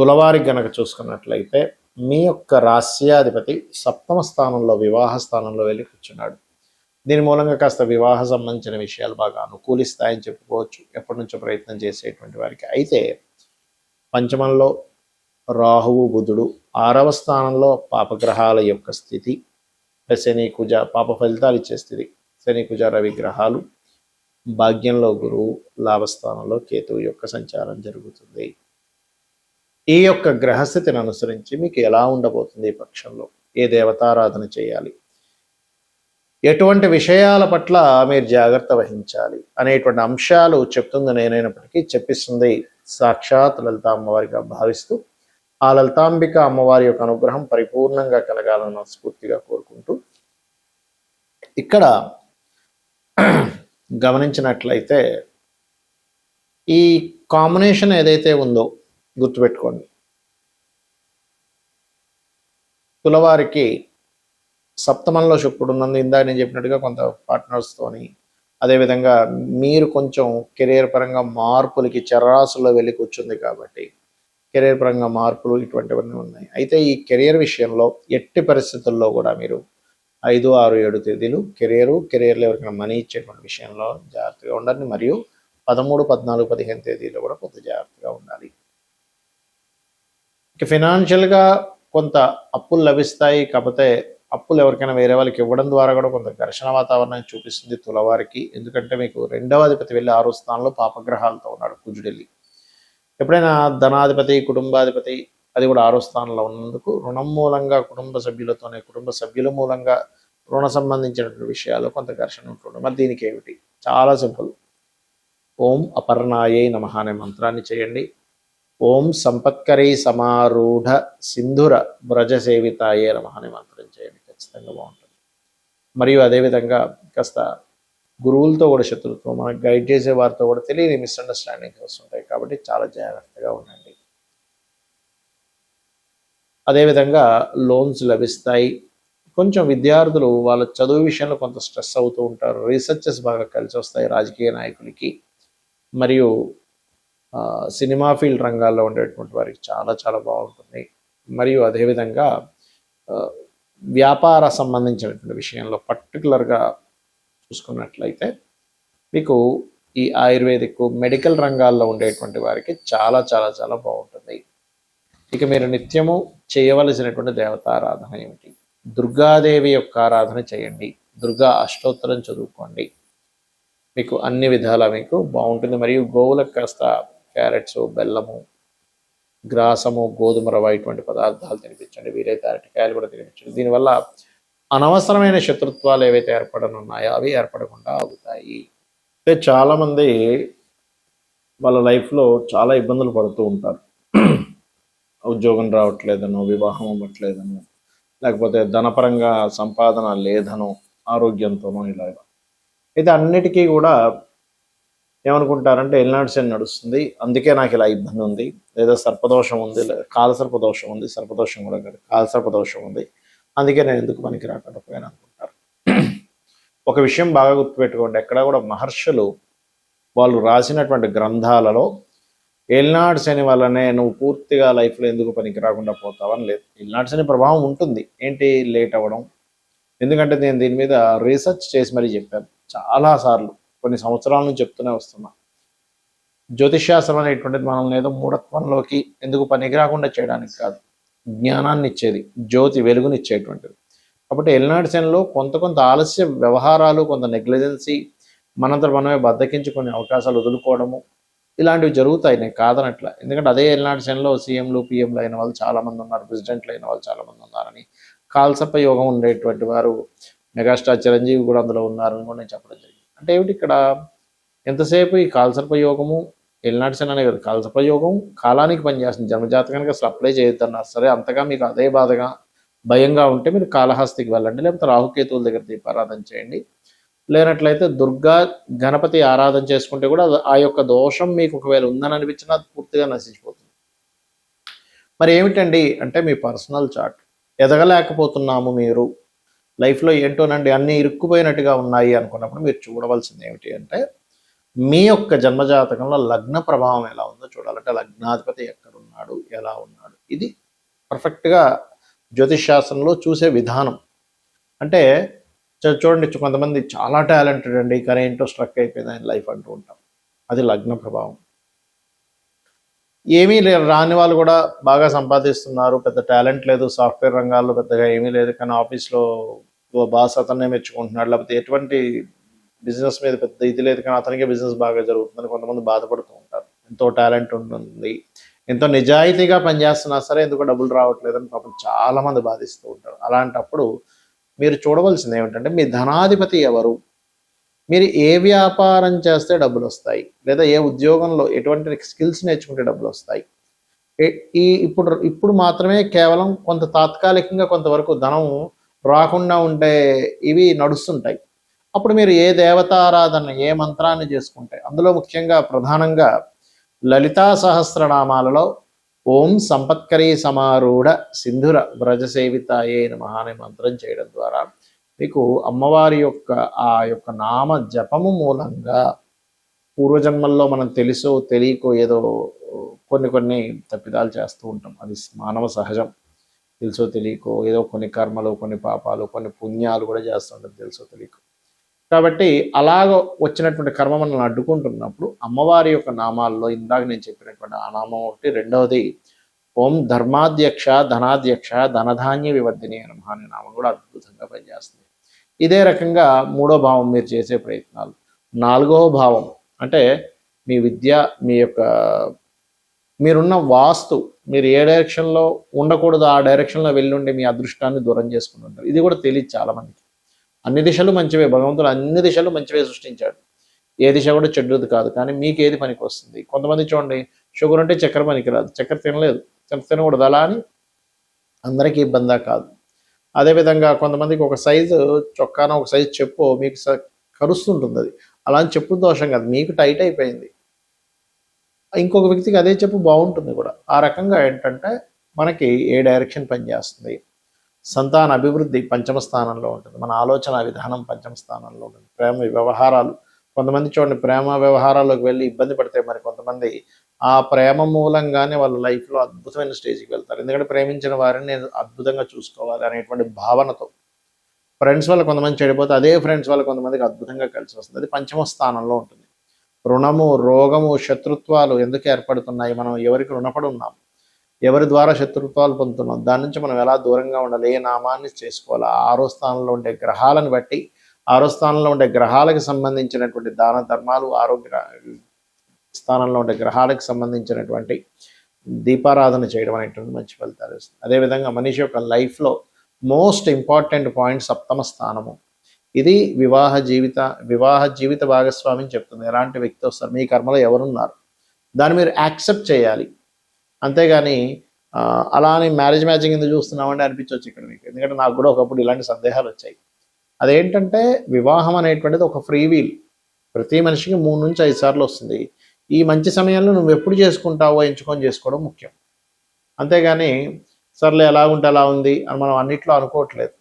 తులవారికి గనక చూసుకున్నట్లయితే మీ యొక్క రాస్యాధిపతి సప్తమ స్థానంలో వివాహ స్థానంలో వెళ్ళి కూర్చున్నాడు. దీని మూలంగా కాస్త వివాహ సంబంధించిన విషయాలు బాగా అనుకూలిస్తాయని చెప్పుకోవచ్చు ఎప్పటి నుంచో ప్రయత్నం చేసేటువంటి వారికి. అయితే పంచమంలో రాహువు బుధుడు, 6వ స్థానంలో పాపగ్రహాల యొక్క స్థితి, శని కుజ పాప ఫలితాలు ఇచ్చే స్థితి, శని కుజ రవి గ్రహాలు, భాగ్యంలో గురువు, లాభస్థానంలో కేతువు యొక్క సంచారం జరుగుతుంది. ఈ యొక్క గ్రహస్థితిని అనుసరించి మీకు ఎలా ఉండబోతుంది ఈ పక్షంలో, ఏ దేవతారాధన చేయాలి, ఎటువంటి విషయాల పట్ల మీరు జాగ్రత్త వహించాలి అనేటువంటి అంశాలు చెప్తుంది నేనైనప్పటికీ చెప్పిస్తుంది సాక్షాత్ లలిత అమ్మవారిగా భావిస్తూ ఆ లలితాంబిక అమ్మవారి యొక్క అనుగ్రహం పరిపూర్ణంగా కలగాలని స్ఫూర్తిగా కోరుకుంటూ, ఇక్కడ గమనించినట్లయితే ఈ కాంబినేషన్ ఏదైతే ఉందో గుర్తుపెట్టుకోండి. తులవారికి సప్తమంలో శుక్రుడు ఉన్నందు ఇందాక నేను చెప్పినట్టుగా కొంత పార్ట్నర్స్తోని, అదేవిధంగా మీరు కొంచెం కెరీర్ పరంగా మార్పులకి చరరాశుల్లో వెళ్ళి కూర్చుంది కాబట్టి కెరీర్ పరంగా మార్పులు ఇటువంటివన్నీ ఉన్నాయి. అయితే ఈ కెరీర్ విషయంలో ఎట్టి పరిస్థితుల్లో కూడా మీరు 5, 6, 7 తేదీలు కెరీర్లో ఎవరికైనా మనీ ఇచ్చేటువంటి విషయంలో జాగ్రత్తగా ఉండాలి. మరియు 13, 14, 15 తేదీలో కూడా కొంత జాగ్రత్తగా ఉండాలి. ఇక ఫినాన్షియల్గా కొంత అప్పులు లభిస్తాయి. కాకపోతే అప్పులు ఎవరికైనా వేరే వాళ్ళకి ఇవ్వడం ద్వారా కూడా కొంత ఘర్షణ వాతావరణాన్ని చూపిస్తుంది తులవారికి. ఎందుకంటే మీకు 2వ అధిపతి వెళ్ళి 6వ స్థానంలో పాపగ్రహాలతో ఉన్నాడు కుజుడెళ్ళి. ఎప్పుడైనా ధనాధిపతి, కుటుంబాధిపతి అది కూడా 6వ స్థానంలో ఉన్నందుకు రుణం మూలంగా కుటుంబ సభ్యుల మూలంగా రుణ సంబంధించినటువంటి విషయాలు కొంత ఘర్షణ ఉంటుంది. మరి దీనికి ఏమిటి? చాలా సింపుల్. ఓం అపర్ణాయై నమః అనే మంత్రాన్ని చేయండి. ఓం సంపత్కరీ సమారూఢ సింధుర వ్రజ సేవితాయే నమః అనే మంత్రం చేయండి. ఖచ్చితంగా బాగుంటుంది. మరియు అదేవిధంగా కాస్త గురువులతో కూడా శత్రుత్వం, మనకు గైడ్ చేసే వారితో కూడా తెలియని మిస్అండర్స్టాండింగ్స్ వస్తుంటాయి. కాబట్టి చాలా జాగ్రత్తగా ఉండండి. అదేవిధంగా లోన్స్ లభిస్తాయి. కొంచెం విద్యార్థులు వాళ్ళ చదువు విషయంలో కొంత స్ట్రెస్ అవుతూ ఉంటారు. రీసెర్చెస్ బాగా కలిసి వస్తాయి రాజకీయ నాయకులకి. మరియు సినిమా ఫీల్డ్ రంగాల్లో ఉండేటువంటి వారికి చాలా చాలా బాగుంటుంది. మరియు అదేవిధంగా వ్యాపార సంబంధించినటువంటి విషయంలో పర్టికులర్గా చూసుకున్నట్లయితే మీకు ఈ ఆయుర్వేదిక్ మెడికల్ రంగాల్లో ఉండేటువంటి వారికి చాలా చాలా చాలా బాగుంటుంది. ఇక మీరు నిత్యము చేయవలసినటువంటి దేవతారాధన ఏమిటి? దుర్గాదేవి యొక్క ఆరాధన చేయండి. దుర్గా అష్టోత్తరం చదువుకోండి. మీకు అన్ని విధాలా మీకు బాగుంటుంది. మరియు గోవులకు కాస్త క్యారెట్స్, బెల్లము, గ్రాసము, గోధుమ రవ్వ ఇటువంటి పదార్థాలు తినిపించండి. వీలైతే అరటికాయలు కూడా తినిపించండి. దీనివల్ల అనవసరమైన శత్రుత్వాలు ఏవైతే ఏర్పడనున్నాయో అవి ఏర్పడకుండా ఆగుతాయి. అంటే చాలామంది వాళ్ళ లైఫ్లో చాలా ఇబ్బందులు పడుతూ ఉంటారు. ఉద్యోగం రావట్లేదనో, వివాహం అవ్వట్లేదనో, లేకపోతే ధనపరంగా సంపాదన లేదనో, ఆరోగ్యంతోనో ఇలా. అయితే అన్నిటికీ కూడా ఏమనుకుంటారంటే ఎల్నాడు శని నడుస్తుంది, అందుకే నాకు ఇలా ఇబ్బంది ఉంది, లేదా సర్పదోషం ఉంది, కాలసర్పదోషం ఉంది, సర్పదోషం కూడా కాదు కాలసర్పదోషం ఉంది, అందుకే నేను ఎందుకు పనికి రాకుండా పోయాను అనుకుంటారు. ఒక విషయం బాగా గుర్తుపెట్టుకోండి, ఎక్కడ కూడా మహర్షులు వాళ్ళు రాసినటువంటి గ్రంథాలలో ఏలినాడు శని వల్లనే నువ్వు పూర్తిగా లైఫ్లో ఎందుకు పనికి రాకుండా పోతావని లేదు. ఏలినాడు శని ప్రభావం ఉంటుంది. ఏంటి లేట్ అవ్వడం? ఎందుకంటే నేను దీని మీద రీసెర్చ్ చేసి మరీ చెప్పాను చాలాసార్లు, కొన్ని సంవత్సరాల నుంచి చెప్తూనే వస్తున్నా. జ్యోతిష్శాస్త్రం అనేటువంటిది మనల్ని ఏదో మూఢత్వంలోకి ఎందుకు పనికి రాకుండా చేయడానికి కాదు, జ్ఞానాన్ని ఇచ్చేది, జ్యోతి వెలుగునిచ్చేటువంటిది. కాబట్టి ఏలినాడు శనిలో కొంత ఆలస్య వ్యవహారాలు, కొంత నెగ్లిజెన్సీ, మనంతట మనమే బద్దకించుకునే అవకాశాలు వదులుకోవడము ఇలాంటివి జరుగుతాయి. నేను కాదనట్ల. ఎందుకంటే అదే ఏలినాడు శనిలో సీఎంలు, పిఎంలు అయిన వాళ్ళు చాలామంది ఉన్నారు, ప్రెసిడెంట్లు అయిన వాళ్ళు చాలామంది ఉన్నారని, కాల్సర్ప యోగం ఉండేటువంటి వారు మెగాస్టార్ చిరంజీవి కూడా అందులో ఉన్నారని కూడా నేను చెప్పడం జరిగింది. అంటే ఏమిటి ఇక్కడ ఎంతసేపు ఈ కాల్సర్ప యోగము, ఏలినాడు శని అనే కదా కాల్సర్ప యోగం కాలానికి పనిచేస్తుంది. జన్మజాతకానికి అసలు అప్లై చేయొద్దన్నారు. సరే, అంతగా మీకు అదే బాధగా భయంగా ఉంటే మీరు కాళహస్తికి వెళ్ళండి, లేకపోతే రాహుకేతువుల దగ్గర దీపారాధన చేయండి. లేనట్లయితే దుర్గా గణపతి ఆరాధన చేసుకుంటే కూడా ఆ యొక్క దోషం మీకు ఒకవేళ ఉందని అనిపించినా అది పూర్తిగా నశించిపోతుంది. మరి ఏమిటండి అంటే మీ పర్సనల్ చార్ట్. ఎదగలేకపోతున్నాము, మీరు లైఫ్లో ఏంటోనండి అన్నీ ఇరుక్కుపోయినట్టుగా ఉన్నాయి అనుకున్నప్పుడు మీరు చూడవలసింది ఏమిటి అంటే మీ యొక్క జన్మజాతకంలో లగ్న ప్రభావం ఎలా ఉందో చూడాలంటే లగ్నాధిపతి ఎక్కడున్నాడు, ఉన్నాడు, ఎలా ఉన్నాడు, ఇది పర్ఫెక్ట్గా జ్యోతిష్ శాస్త్రంలో చూసే విధానం. అంటే చూడండి, కొంతమంది చాలా టాలెంటెడ్ అండి కానీ ఏంటో స్ట్రక్ అయిపోయింది ఆయన లైఫ్ అంటూ ఉంటాం. అది లగ్న ప్రభావం. ఏమీ లేదు, రాని వాళ్ళు కూడా బాగా సంపాదిస్తున్నారు, పెద్ద టాలెంట్ లేదు, సాఫ్ట్వేర్ రంగాల్లో పెద్దగా ఏమీ లేదు, కానీ ఆఫీస్లో బాస్ అతన్నే మెచ్చుకుంటున్నాడు, లేకపోతే ఎటువంటి బిజినెస్ మీద పెద్ద ఇది లేదు కానీ అతనికే బిజినెస్ బాగా జరుగుతుందని కొంతమంది బాధపడుతూ ఉంటారు. ఎంతో టాలెంట్ ఉంటుంది, ఎంతో నిజాయితీగా పనిచేస్తున్నా సరే ఎందుకో డబ్బులు రావట్లేదని పాపం చాలామంది బాధిస్తూ ఉంటారు. అలాంటప్పుడు మీరు చూడవలసింది ఏమిటంటే మీ ధనాధిపతి ఎవరు, మీరు ఏ వ్యాపారం చేస్తే డబ్బులు వస్తాయి, లేదా ఏ ఉద్యోగంలో ఎటువంటి స్కిల్స్ నేర్చుకుంటే డబ్బులు వస్తాయి. ఇప్పుడు మాత్రమే కేవలం కొంత తాత్కాలికంగా కొంతవరకు ధనం రాకుండా ఉండే ఇవి నడుస్తుంటాయి. అప్పుడు మీరు ఏ దేవతారాధన, ఏ మంత్రాన్ని చేసుకుంటే, అందులో ముఖ్యంగా ప్రధానంగా లలితా సహస్రనామాలలో ఓం సంపత్కరీ సమారూఢ సింధుర వ్రజసేవితాయే నమః అనే మంత్రం చేయడం ద్వారా మీకు అమ్మవారి యొక్క ఆ యొక్క నామ జపము మూలంగా పూర్వజన్మల్లో మనం తెలుసో తెలియకో ఏదో కొన్ని తప్పిదాలు చేస్తూ ఉంటాం. అది మానవ సహజం. తెలుసో తెలియకో ఏదో కొన్ని కర్మలు, కొన్ని పాపాలు, కొన్ని పుణ్యాలు కూడా చేస్తుంటాం తెలుసో తెలియకో. కాబట్టి అలాగ వచ్చినటువంటి కర్మ మనల్ని అడ్డుకుంటున్నప్పుడు అమ్మవారి యొక్క నామాల్లో ఇందాక నేను చెప్పినటువంటి ఆ నామం ఒకటి, రెండవది ఓం ధర్మాధ్యక్ష ధనాధ్యక్ష ధనధాన్య వివర్ధిని అనే నామం కూడా అద్భుతంగా పనిచేస్తుంది. ఇదే రకంగా మూడో భావం మీరు చేసే ప్రయత్నాలు. నాలుగవ భావం అంటే మీ విద్య, మీ యొక్క మీరున్న వాస్తు, మీరు ఏ డైరెక్షన్లో ఉండకూడదు ఆ డైరెక్షన్లో వెళ్ళుండి మీ అదృష్టాన్ని దూరం చేసుకుని ఉంటారు. ఇది కూడా తెలియదు చాలామందికి. అన్ని దిశలు మంచివే, భగవంతుడు అన్ని దిశలు మంచివే సృష్టించాడు, ఏ దిశ కూడా చెడ్డది కాదు. కానీ మీకు ఏది పనికి వస్తుంది? కొంతమంది చూడండి, షుగర్ ఉంటే చక్కెర పనికి రాదు, చక్కెర తినలేదు, చక్కెర తినకూడదు, అలా అని అందరికీ ఇబ్బందా కాదు. అదేవిధంగా కొంతమందికి ఒక సైజు చొక్కాన, ఒక సైజు చెప్పు మీకు కరుస్తుంటుంది, అది అలా అని చెప్పు దోషం కాదు, మీకు టైట్ అయిపోయింది, ఇంకొక వ్యక్తికి అదే చెప్పు బాగుంటుంది కూడా. ఆ రకంగా ఏంటంటే మనకి ఏ డైరెక్షన్ పనిచేస్తుంది. సంతాన అభివృద్ధి పంచమ స్థానంలో ఉంటుంది, మన ఆలోచన విధానం పంచమ స్థానంలో ఉంటుంది. ప్రేమ వ్యవహారాలు, కొంతమంది చూడండి ప్రేమ వ్యవహారాల్లోకి వెళ్ళి ఇబ్బంది పడితే మరి కొంతమంది ఆ ప్రేమ మూలంగానే వాళ్ళ లైఫ్లో అద్భుతమైన స్టేజ్కి వెళ్తారు. ఎందుకంటే ప్రేమించిన వారిని నేను అద్భుతంగా చూసుకోవాలి అనేటువంటి భావనతో. ఫ్రెండ్స్ వల్ల కొంతమంది చెడిపోతే అదే ఫ్రెండ్స్ వల్ల కొంతమందికి అద్భుతంగా కలిసి వస్తుంది. అది పంచమ స్థానంలో ఉంటుంది. రుణము, రోగము, శత్రుత్వాలు ఎందుకు ఏర్పడుతున్నాయి, మనం ఎవరికి రుణపడి ఉన్నాం, ఎవరి ద్వారా శత్రుత్వాలు పొందుతున్నాం, దాని నుంచి మనం ఎలా దూరంగా ఉండాలి, ఏ నామాన్ని చేసుకోవాలి, ఆరో స్థానంలో ఉండే గ్రహాలను బట్టి, ఆరో స్థానంలో ఉండే గ్రహాలకు సంబంధించినటువంటి దాన ధర్మాలు, ఆరోగ్య స్థానంలో ఉండే గ్రహాలకు సంబంధించినటువంటి దీపారాధన చేయడం అనేటువంటి మంచి ఫలితాలు వస్తుంది. అదేవిధంగా మనిషి యొక్క లైఫ్లో మోస్ట్ ఇంపార్టెంట్ పాయింట్ సప్తమ స్థానము. ఇది వివాహ జీవిత భాగస్వామిని చెప్తుంది. ఎలాంటి వ్యక్తి వస్తారు, మీ కర్మలో ఎవరున్నారు, దాన్ని మీరు యాక్సెప్ట్ చేయాలి. అంతేగాని అలా అని మ్యాచింగ్ ఎందుకు చూస్తున్నామంటే అనిపించవచ్చు ఇక్కడ మీకు. ఎందుకంటే నాకు కూడా ఒకప్పుడు ఇలాంటి సందేహాలు వచ్చాయి. అదేంటంటే వివాహం అనేటువంటిది ఒక ఫ్రీ వీల్, ప్రతి మనిషికి 3 నుంచి 5 సార్లు వస్తుంది. ఈ మంచి సమయంలో నువ్వు ఎప్పుడు చేసుకుంటావో ఎంచుకొని చేసుకోవడం ముఖ్యం. అంతేగాని సర్లే ఎలా ఉంటే అలా ఉంది అని మనం అన్నిట్లో అనుకోవట్లేదు.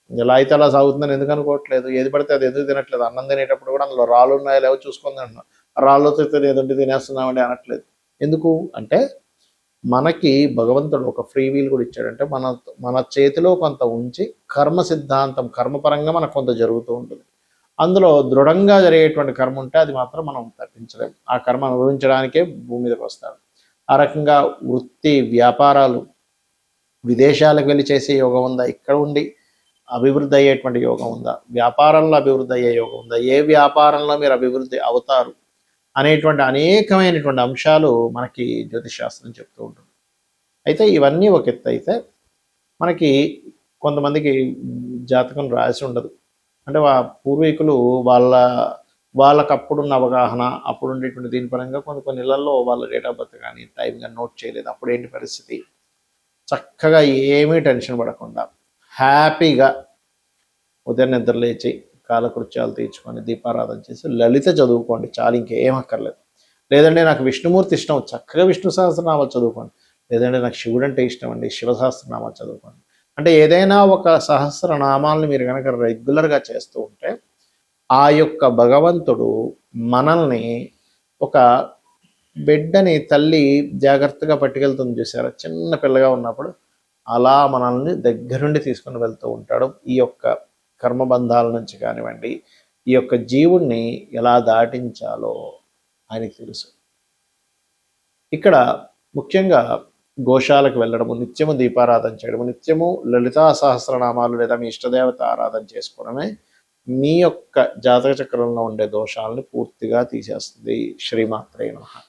ఎలా అయితే అలా సాగుతుందని ఎందుకు అనుకోవట్లేదు. ఏది పడితే అది ఎందుకు తినట్లేదు. అన్నం తినేటప్పుడు కూడా అందులో రాళ్ళు ఉన్నాయో లేవో చూసుకుంది అంటున్నాం. రాళ్ళతో ఏదంటే తినేస్తున్నామండి అనట్లేదు. ఎందుకు అంటే మనకి భగవంతుడు ఒక ఫ్రీ వీల్ కూడా ఇచ్చాడంటే మన చేతిలో కొంత ఉంచి కర్మ సిద్ధాంతం, కర్మపరంగా మనకు కొంత జరుగుతూ ఉంటుంది. అందులో దృఢంగా జరిగేటువంటి కర్మ ఉంటే అది మాత్రం మనం తప్పించలేము. ఆ కర్మ అనుభవించడానికే భూమి మీదకి వస్తాడు. ఆ రకంగా వృత్తి, వ్యాపారాలు, విదేశాలకు వెళ్ళి చేసే యోగం ఉందా, ఇక్కడ ఉండి అభివృద్ధి అయ్యేటువంటి యోగం ఉందా, వ్యాపారంలో అభివృద్ధి అయ్యే యోగం ఉందా, ఏ వ్యాపారంలో మీరు అభివృద్ధి అవుతారు అనేటువంటి అనేకమైనటువంటి అంశాలు మనకి జ్యోతిష్ శాస్త్రం చెప్తూ ఉంటుంది. అయితే ఇవన్నీ ఒక ఎత్తు అయితే మనకి కొంతమందికి జాతకం రాసి ఉండదు. అంటే పూర్వీకులు వాళ్ళకు అప్పుడున్న అవగాహన, అప్పుడు ఉండేటువంటి దీని పరంగా కొన్ని ఇళ్లలో వాళ్ళ డేట్ ఆఫ్ బర్త్ కానీ టైం కానీ నోట్ చేయలేదు. అప్పుడు ఏంటి పరిస్థితి, చక్కగా ఏమీ టెన్షన్ పడకుండా హ్యాపీగా ఉదయం నిద్ర లేచి కాలకృత్యాలు తీర్చుకొని దీపారాధన చేసి లలిత చదువుకోండి చాలు, ఇంకేం అక్కర్లేదు. లేదంటే నాకు విష్ణుమూర్తి ఇష్టం, చక్కగా విష్ణు సహస్రనామాలు చదువుకోండి. లేదంటే నాకు శివుడు అంటే ఇష్టం అండి, శివ సహస్రనామాలు చదువుకోండి. అంటే ఏదైనా ఒక సహస్రనామాలను మీరు కనుక రెగ్యులర్గా చేస్తూ ఉంటే ఆ యొక్క భగవంతుడు మనల్ని ఒక బిడ్డని తల్లి జాగ్రత్తగా పట్టుకెళ్తుంది చూసారా, చిన్న పిల్లగా ఉన్నప్పుడు అలా మనల్ని దగ్గరుండి తీసుకుని వెళ్తూ ఉంటాడు. ఈ యొక్క కర్మబంధాల నుంచి కానివ్వండి, ఈ యొక్క జీవుణ్ణి ఎలా దాటించాలో ఆయనకి తెలుసు. ఇక్కడ ముఖ్యంగా గోశాలకు వెళ్ళడము, నిత్యము దీపారాధన చేయడము, నిత్యము లలితా సహస్రనామాలు లేదా మీ ఇష్టదేవత ఆరాధన చేసుకోవడమే మీ యొక్క జాతక చక్రంలో ఉండే దోషాలను పూర్తిగా తీసేస్తుంది. శ్రీమాత్రే నమః.